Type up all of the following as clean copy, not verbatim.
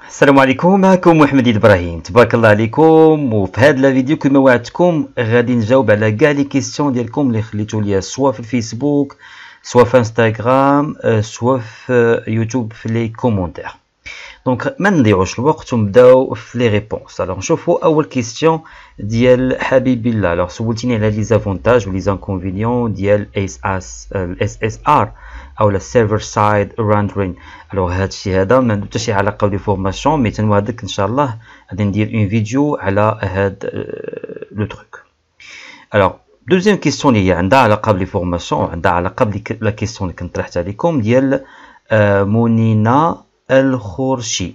السلام عليكم. معكم محمد ابراهيم، تبارك الله عليكم. وفي هذا الفيديو كما وعدتكم غادي نجاوب على كاع لي كيسيون ديالكم اللي خليتو ليا سواء في الفيسبوك سواء في انستغرام سواء في يوتيوب في لي كومونتير. دونك ما نضيعوش الوقت ونبداو في لي ريبونس. الوغ نشوفوا اول كيسيون ديال حبيب الله. الوغ سولتيني على لي زافونتاج ولي زانكونفينيون ديال اس اس ار او لا سيرفر سايد راندرين. الوغ هادشي هذا ما عنده حتى شي علاقه بلي فورماسيون، مي تنوعدك ان شاء الله غادي ندير اون فيديو على هاد لو تروك. الوغ دوزيام كيسيون اللي هي عندها علاقه بلي فورماسيون، عندها علاقه بلا كيسيون اللي كنت طرحت عليكم ديال مونينا الخورشي.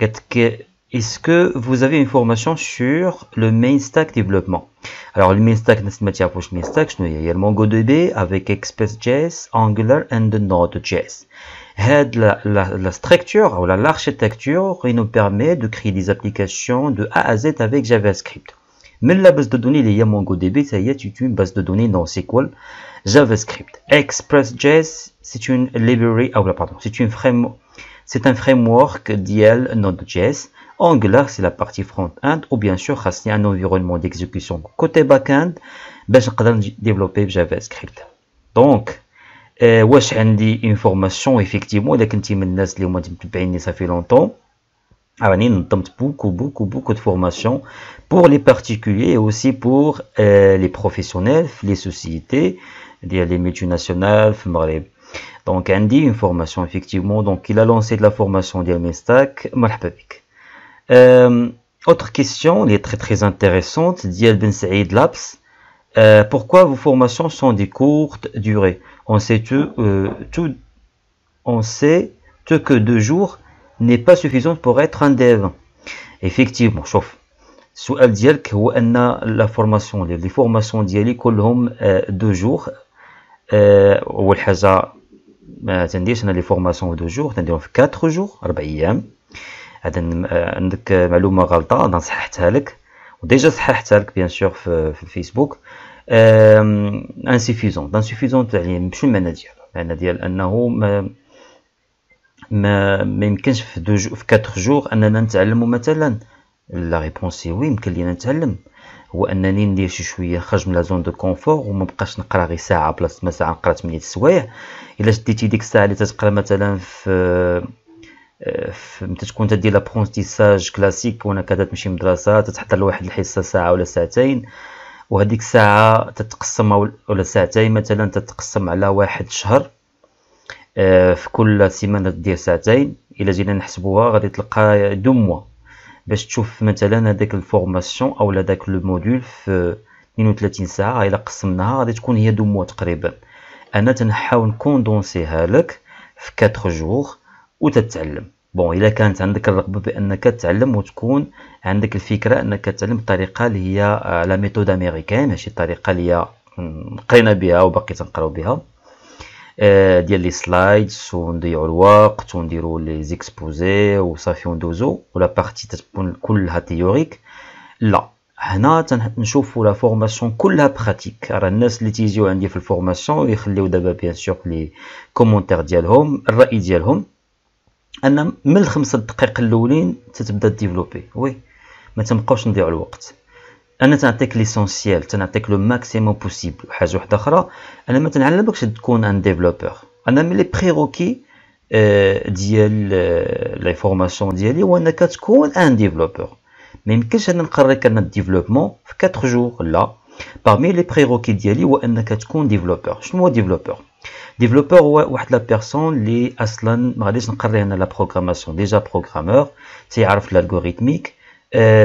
قالت لك est-ce que vous avez une formation sur le main stack développement. Alors le main stack الناس ما تعرفوش main stack شنو هي MongoDB avec Express.js, Angular and Node.js. هاد la structure ou l'architecture qui nous permet de créer des applications de A à Z avec JavaScript. Mais la base de données اللي هي MongoDB ça y est, c'est une base de données NoSQL JavaScript. Express.js c'est une library c'est un framework d'IL Node.js. Angular, c'est la partie front-end, ou bien sûr, c'est un environnement d'exécution côté back-end, باش نقدر développer JavaScript. Donc, واش عندي une formation effectivement إذا كنتي من الناس اللي هما متبعيني صافي longtemps. راني نظمت beaucoup de formations pour les particuliers et aussi pour les professionnels, les sociétés, les multinationales في المغرب. Donc, Andy, une formation effectivement. Donc, il a lancé de la formation de Stack. Marhaba bik. Autre question, elle est très intéressante. Dial Ben Saïd Labs. Pourquoi vos formations sont de courte durée? On sait que 2 jours n'est pas suffisant pour être un dev. Effectivement, شوف. السؤال ديالك هو أن la formation, les formations ديالي كلهم 2 jours. أول حاجة ما تنديرش انا لي فورماسيون دو جور، تنديرهم في 4 جور 4 ايام. هذا عندك معلومه غلطه انا صححتها لك وديجا صححتها لك بيان سور في الفيسبوك. انسيفيزون يعني ماشي المعنى ديالها، المعنى ديال انه ما يمكنش في 4 جور اننا نتعلموا مثلا. لا ريبونسي وي يمكن لينا نتعلم، هو انني ندير شي شويه نخرج من لا زون دو كونفور وما بقاش نقرا غير ساعه بلاصه ما ساعه نقرا 8 السوايع. الا شديتي ديك الساعه اللي تتقرا مثلا في متى تكون تدير لابرونتيساج كلاسيك وانا كذا تمشي مدرسه تتحضر لواحد الحصه ساعه ولا ساعتين، وهذيك الساعه تتقسم ولا ساعتين مثلا تتقسم على 1 شهر. في كل سيمانه دير ساعتين، الا جينا نحسبوها غادي تلقى 2 موا باش تشوف مثلا هذاك الفورماسيون او هذاك لو موديول في 32 ساعه. الا قسمناها غادي تكون هي 2 موا تقريبا. انا تنحاول نكوندونسيها لك في 4 جور وتتعلم. بون الا كانت عندك الرغبه بانك تتعلم وتكون عندك الفكره انك تتعلم بطريقه اللي هي لا ميثود امريكان، ماشي الطريقه اللي هي قرينا بها وباقي تنقراو بها ديال لي سلايدز ونضيعوا الوقت ونديروا لي زيكسبوزي وصافي وندوزو ولا بارتي تكون كلها تيوريك. لا، هنا تنشوفوا لا فورماسيون كلها براتيك. راه الناس اللي تيجيو عندي في الفورماسيون يخليو دابا بيان سور لي كومونتير ديالهم الراي ديالهم ان من ال5 دقائق الاولين تتبدا ديفلوبي. وي ما تنبقاوش نضيعوا الوقت. انا تنعطيك ليسونسيال، تنعطيك لو ماكسيموم بوسيبل. حاجه واحده اخرى، انا ما تنعلمكش تكون ان ديفلوبور. انا من لي بريروكي ديال لي فورماسيون ديالي هو انك تكون ان ديفلوبور. ما يمكنش انا نقريك انا الديفلوبمون في 4 جور، لا. parmi les prérequis ديالي هو انك تكون ديفلوبور. شنو هو ديفلوبور؟ ديفلوبور هو واحد لا بيرسون اللي اصلا ما غاديش نقري انا لا بروغراماسيون، ديجا بروغرامور تيعرف الالغوريثميك.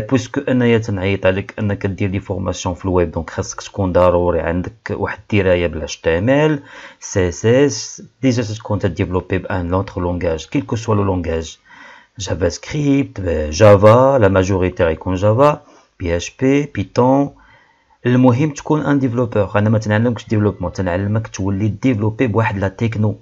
بويسكو انايا تنعيط عليك انك دير لي فورماسيون في الويب، دونك خاصك تكون ضروري عندك واحد الدرايه بال HTML CSS. ديجا تكون تديفلوبي بان لوتر لونغاج كيل كو سوا لو لونغاج، جافا سكريبت، جافا، لا ماجوريتي غيكون جافا، PHP، بيتون. المهم تكون ان ديفلوبور. انا ما تنعلمكش ديفلوبمون، تنعلمك تولي ديفلوبي بواحد لا تكنو،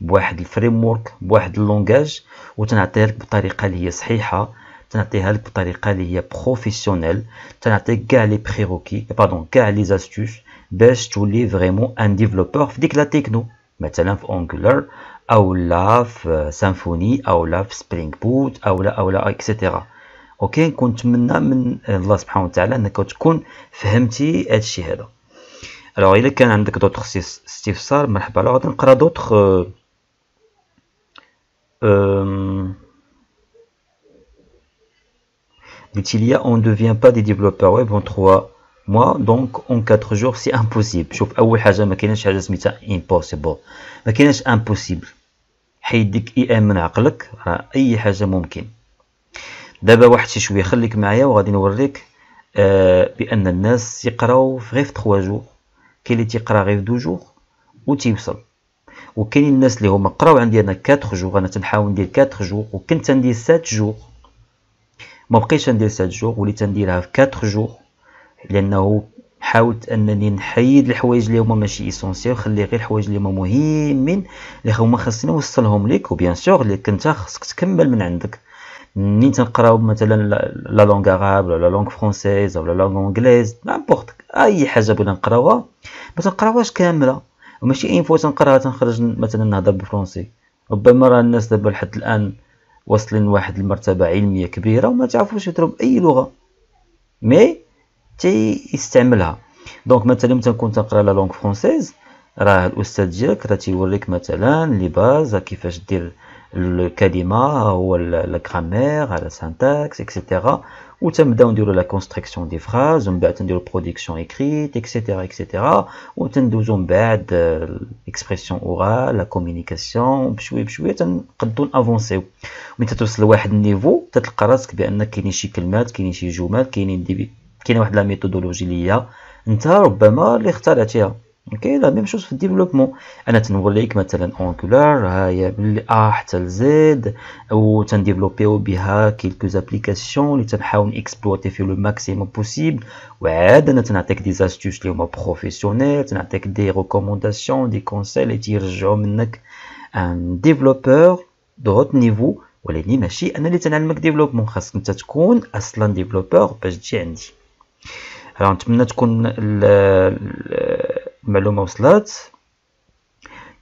بواحد الفريم ورك، بواحد اللونغاج، وتنعطيها لك بطريقه اللي هي صحيحه، تنعطيها لك بطريقه اللي هي بروفيسيونيل، تنعطيك كاع لي بريروكي كاع لي زاستوس باش تولي فريمون ان ديفلوبور في ديك لا تكنو. مثلا في Angular او لا في سيمفوني او لا في سبرينغ بوت او لا اكسيتيرا. اوكي، كنتمنى من الله سبحانه وتعالى انك تكون فهمتي هادشي هذا. الوغ الا كان عندك دوطخ استفسار مرحبا. الوغ غادي نقرا دوطخ L'Utilia, on ne devient pas des développeurs web en 3 mois, donc en 4 jours c'est impossible. شوف أول حاجة ما كايناش حاجة سميتها impossible، ما كايناش impossible. حيد ديك إيام من عقلك، راه أي حاجة ممكن. دابا واحد شي شوية خليك معايا وغادي نوريك بأن الناس يقراو غير في 3 جور، كاين اللي تيقرا غير في 2 جور و تيوصل، وكاينين الناس اللي هما قراو عندي أنا 4 جور. أنا تنحاول ندير 4 جور وكنت ندير 7 جور، ما بقيتش ندير 7 جور وليت نديرها في 4 جور، لانه حاولت انني نحيد الحوايج اللي هما ماشي اسونسيال ونخلي غير الحوايج اللي هما مهمين اللي هما خاصني نوصلهم ليك. وبيان سور اللي كنت خاصك تكمل من عندك. منين تنقراو مثلا لا لونغ عرب ولا لا لونغ فرونسيز ولا لا لونغ انجليز نامبورط اي حاجه بغينا نقراوها ما تنقراوهاش كامله، وماشي اين فوا تنقراها تنخرج مثلا نهضر بالفرنسي. ربما راه الناس دابا لحد الان واصلين لواحد المرتبة علمية كبيرة وما تعرفوش يهضروا بأي لغة مي يستعملها. دونك مثلا ملي تنكون تنقرا لا لونغ فرونسيز راه الأستاذ ديالك راه تيوريك مثلا لي باز كيفاش دير الكلمة، هو لا غرامير على سانتاكس اكسيتيرا، و تنبداو نديرو لا كونستركسيون دي فراز، ومن بعد تنديرو برودكسيون اكريت اكسيتيرا اكسيتيرا، و تندوزو من بعد الاكسبرسيون اورال لا كومونيكاسيون بشويه بشويه تنقدو نافونسيو. ملي تتوصل لواحد النيفو تتلقى راسك بان كاينين شي كلمات كاينين شي جمل كاينه واحد لا ميثودولوجي اللي هي انت ربما اللي اخترعتيها. اوكي لا ميم شوز في الديفلوبمون. انا تنوريك مثلا اونكولار هاهي من ا حتى لزد، و تنديفلوبيو بها كيلكو زابليكاسيون اللي تنحاول اكسبلواتي في لو ماكسيموم بوسيبل. وعاد انا تنعطيك دي زاستوس اللي هما بروفيسيونيل، تنعطيك دي ريكومونداسيون دي كونساي اللي تيرجعوا منك ان ديفلوبور دو هوت نيفو. ولكن ماشي انا اللي تنعلمك ديفلوبمون، خاصك انت تكون اصلا ديفلوبور باش تجي عندي. نتمنى تكون المعلومه وصلات.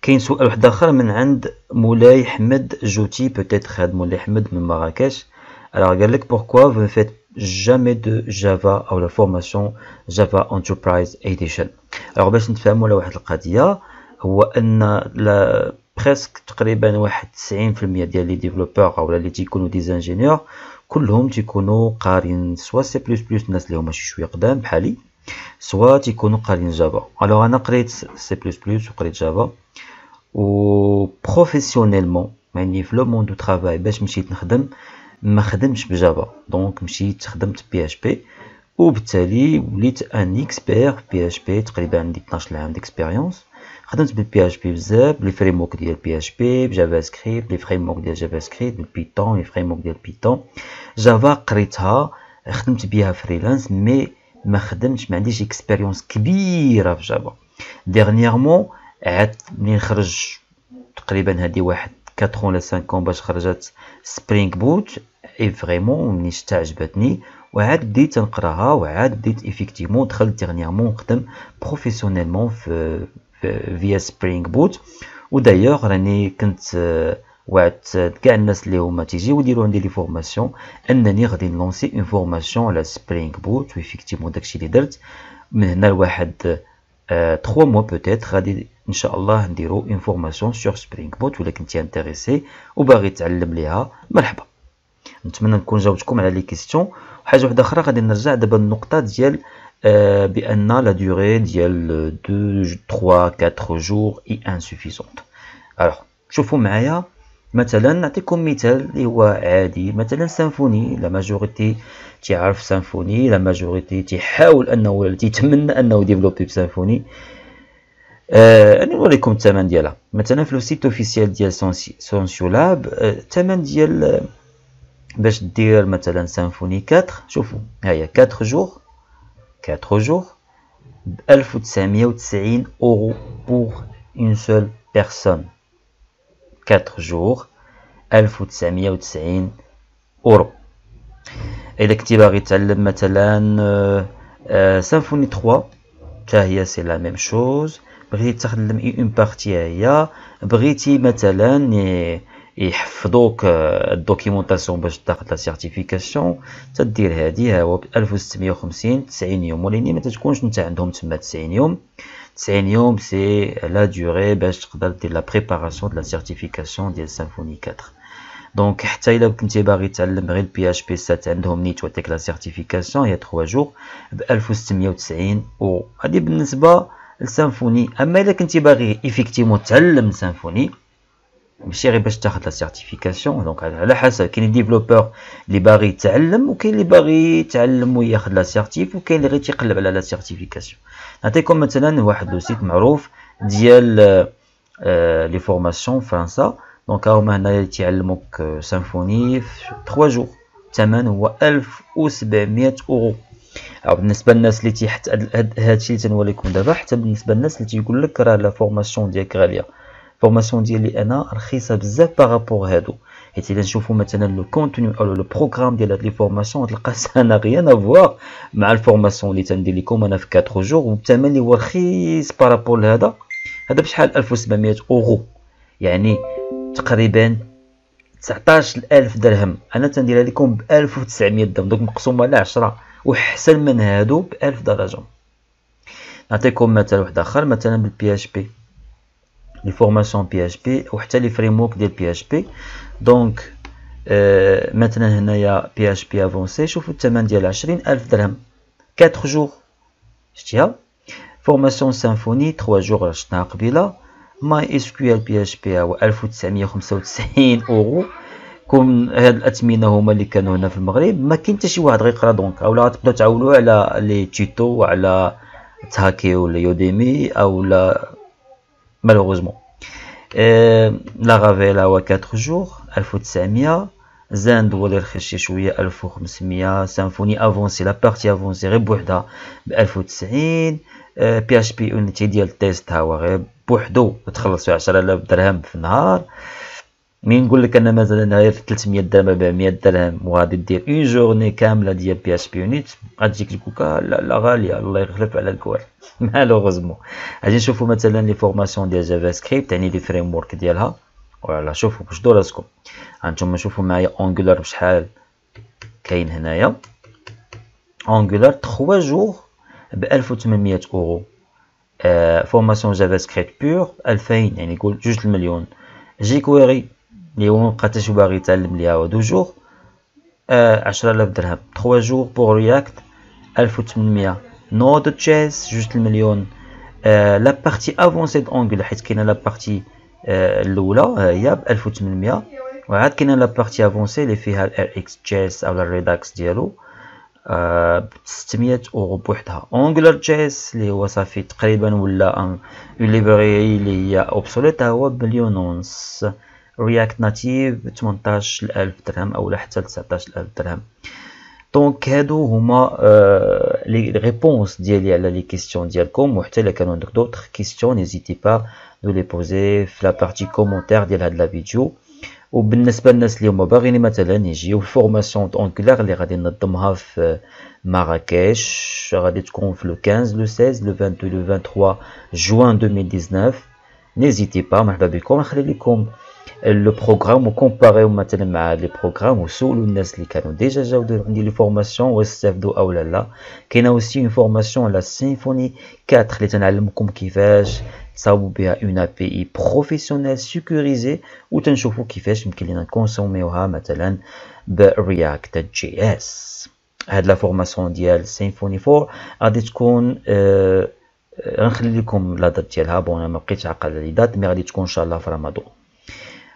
كاين سؤال واحد اخر من عند مولاي حمد جوتي، بوتيت خاد مولاي حمد من مراكش. قال لك pourquoi vous ne faites jamais de Java او لا فورماسيون Java Enterprise Edition. باش نتفاهموا على واحد القضيه، هو ان بريسك تقريبا واحد 90% ديال لي ديفلوبور او اللي تيكونوا دي زانجينيور كلهم تيكونوا قارين سوا سي بلس بلس، الناس اللي هما شي شويه قدام بحالي، سوا تيكونوا قارين جافا. الوغ انا قريت سي بلس بلس وقريت جافا، و بروفيسيونيلمون يعني في لو موند دو طرافاي باش مشيت نخدم ما خدمتش بجافا، دونك مشيت خدمت بي اش بي، وبالتالي وليت ان اكسبير بي اش بي. تقريبا عندي 12 عام ديكسبيريونس، خدمت بالبي اش بي بزاف، بلي فريمورك ديال بي اش بي، بجافا سكريبت، لي فريمورك ديال جافا سكريبت، بالبيتون، لي فريمورك ديال بيتون. جافا قريتها خدمت بها فريلانس مي ما خدمتش، ما عنديش اكسبيريونس كبيره في جافا. ديرنييرمون عاد منين خرج تقريبا هذه واحد 4 ولا 5 باش خرجت سبرينغ بوت اي فريمون منين شتا عجبتني، وعاد بديت نقراها، وعاد بديت ايفيكتيفمون دخلت ديرنييرمون نخدم بروفيسيونيلمون في فيا سبرينغ بوت. ودايوغ راني كنت وعدت كاع الناس اللي هما تيجيو يديروا عندي لي فورماسيون انني غادي نلونسي اون فورماسيون على سبرينغ بوت، ويفيكتيفمون داكشي اللي درت من هنا لواحد 3 موا بوتيت غادي ان شاء الله نديرو اون فورماسيون سور سبرينغ بوت. ولا كنتي انتريسي وباغي تعلم ليها مرحبا. نتمنى نكون جاوبتكم على لي كيسيون. وحاجه واحده اخرى غادي نرجع دابا النقطه ديال بان لا دوري ديال 2 3 4 جور اي انسوفيزونت. الوغ شوفوا معايا مثلا نعطيكم مثال اللي هو عادي، مثلا سيمفوني. لا ماجوريتي تعرف سيمفوني، لا ماجوريتي تحاول انه تيتمنى انه ديفلوبي بسيمفوني. انا نوريكم الثمن ديالها مثلا في لو سيت اوفيسيال ديال سونسيولاب. الثمن ديال باش دير مثلا سيمفوني 4، شوفوا ها هي 4 جور 4 جور ب 1990 اورو pour une seule personne. 4 جور 1990 اورو. الا كنتي باغي تعلم مثلا سيمفوني 3 حتى هي سي لا ميم شوز بغيتي تخدم اون بارتي هي، بغيتي مثلا يحفظوك الدوكيومونطاسيون باش تاخد لا سيرتيفيكاسيون، تدير هادي ها هو ب 1650 90 يوم، ولكن ما تكونش نتا عندهم تما 90 يوم. 90 يوم سي لا دوري باش تقدر دير لا بريباراسيون د لا سيرتيفيكاسيون ديال سيمفوني 4. دونك حتى الا كنتي باغي تعلم غير البي اش بي 7 عندهم نيت وتيك لا سيرتيفيكاسيون هي 3 جور ب 1690 و هادي بالنسبه للسيمفوني. اما الا كنتي باغي ايفيكتيمون تعلم سيمفوني ماشي غير باش تاخد لا سيرتيفيكاسيون، دونك على حسب، كاين ديفلوبور اللي باغي يتعلم وكاين اللي باغي يتعلم وياخد لا سيرتيف وكاين اللي غير تيقلب على لا سيرتيفيكاسيون. نعطيكم مثلا واحد لو سيت معروف ديال لي فورماسيون فرنسا. دونك هاهما هنايا تيعلموك سيمفوني في 3 جور، الثمن هو 1700 اورو. بالنسبه للناس اللي تحت هادشي اللي تنوريكم دابا، حتى بالنسبه للناس اللي تيقول لك راه لا فورماسيون ديالك غاليه، فورماسيون ديالي انا رخيصه بزاف بارابور هادو، حيت الا نشوفوا مثلا لو كونتوني او لو بروغرام ديال هاد لي فورماسيون تلقى سانا غيان افوار مع الفورماسيون اللي تندير لكم انا في 4 جور، والثمن اللي هو رخيص بارابور لهذا. هذا بشحال 1700 اورو، يعني تقريبا 19000 درهم. انا تنديرها لكم ب 1900 درهم، دونك مقسومه على 10 وحسن من هادو ب 1000 درجه. نعطيكم مثال واحد اخر، مثلا بالبي اش بي، لي فورماسيون بي اش بي وحتى لي فريمورك ديال بي اش بي. دونك مثلا هنايا بي اش بي افونسي، شوفوا الثمن ديال 20000 درهم 4 جور، شتيها. فورماسيون سيمفوني 3 جور شفناها قبيله. ماي اس كيو ال بي اش بي هو 1995 اورو. كون هاد الاثمنه هما اللي كانوا هنا في المغرب، ما كاين حتى شي واحد غيقرا، دونك اولا غتبداو تعولوا على لي تيتو وعلى تهاكي ولا يوديمي او لا مالوغوزمون. لا غافيلا هو 4 جور 1900. زاند هو اللي رخيص شي شويه 1500. سيمفوني افونسي لا بارتي افونسي غير بوحدها ب 1090. بي اش بي يونيتي ديال التيست ها هو غير بوحدو تخلص فيه 10000 درهم في النهار. مين نقول لك انا مثلا غير 300 درهم 400 درهم وغادي دير اون جورني كامله ديال بي اش بي يونيت، غتجيك تقولك لا غاليه، الله يخلف على الكوار مالوغوزمون. غادي نشوفوا مثلا لي فورماسيون ديال جافا سكريبت، يعني لي فريم ورك ديالها. فوالا شوفوا شدوا راسكم، هانتوما شوفوا معايا اونغولار بشحال كاين هنايا. اونغولار 3 جور ب 1800 اورو. فورماسيون جافا سكريبت بور 2000، يعني قول 2 المليون. جيكويري اللي هو مبقى شي باغي يتعلم ليها هو 2 جور 10000 درهم. 3 جور بور رياكت 1800. نود جيس 2 المليون. لا بارتي افونسي د اونغولار، حيت كاينه لا بارتي الاولى هي ب 1800، وعاد كاينه لا بارتي افونسي اللي فيها الار اكس جيس او الريداكس ديالو ب 600 اورو بوحدها. اونغولار جيس اللي هو صافي تقريبا ولا اون ليبراري اللي هي اوبسوليت هو بمليون ونص. رياكت ناتيف 18000 درهم او حتى 19000 درهم. دونك هادو هما لي ريبونس ديالي على لي كيسيون ديالكم، وحتى الا كانوا عندك دوطخ كيسيون نيزيتي با دو لي بوزي في لا بارتي كومونتير ديال هاد لا فيديو. وبالنسبه للناس اللي هما باغيين مثلا يجيو فورماسيون اونغولار اللي غادي ننظمها في مراكش، غادي تكون في لو 15 لو 16 لو 22 لو 23 جوان 2019، نيزيتي با مرحبا بكم. نخلي لكم لو بروغرام وكومباريو مثلا مع لي بروغرام وسولوا الناس اللي كانوا ديجا جاو داروا عندي لي فورماسيون واستافدوا او لا. كاينه اوسي اون فورماسيون على سيمفوني 4 اللي تنعلمكم كيفاش تصاوبوا بها اون اي بي اي بروفيسيونيل سيكوريزي، وتنشوفوا كيفاش يمكن لنا نكونسوميوها مثلا برياكت جي اس. هاد لا فورماسيون ديال سيمفوني 4 غادي تكون غنخلي لكم لا دات ديالها، بون انا ما بقيتش عاقل على لي دات، مي غادي تكون ان شاء الله في رمضان.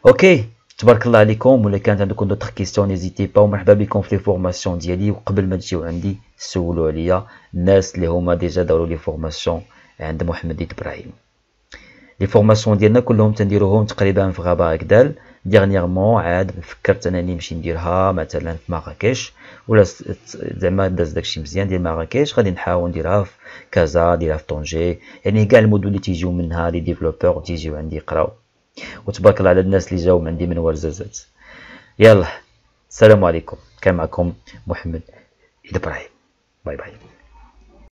اوكي تبارك الله عليكم. ولا كانت عندكم دوطخ كيسيون نيزيتي با، ومرحبا بكم في لي فورماسيون ديالي. وقبل ما تجيو عندي سولوا عليا الناس اللي هما ديجا داروا لي فورماسيون عند محمد ابراهيم. لي فورماسيون ديالنا كلهم تنديروهم تقريبا في غابه اكدال. ديرنييرمون عاد فكرت انني نمشي نديرها مثلا في مراكش، ولا زعما داز داكشي مزيان ديال مراكش غادي نحاول نديرها في كازا، نديرها في طونجي، يعني كاع المدن اللي تيجيو منها لي ديفلوبور تيجيو عندي يقراو. وتبارك الله على الناس اللي جاو عندي من ورزازات. يلا السلام عليكم، كان معكم محمد ابراهيم. باي باي.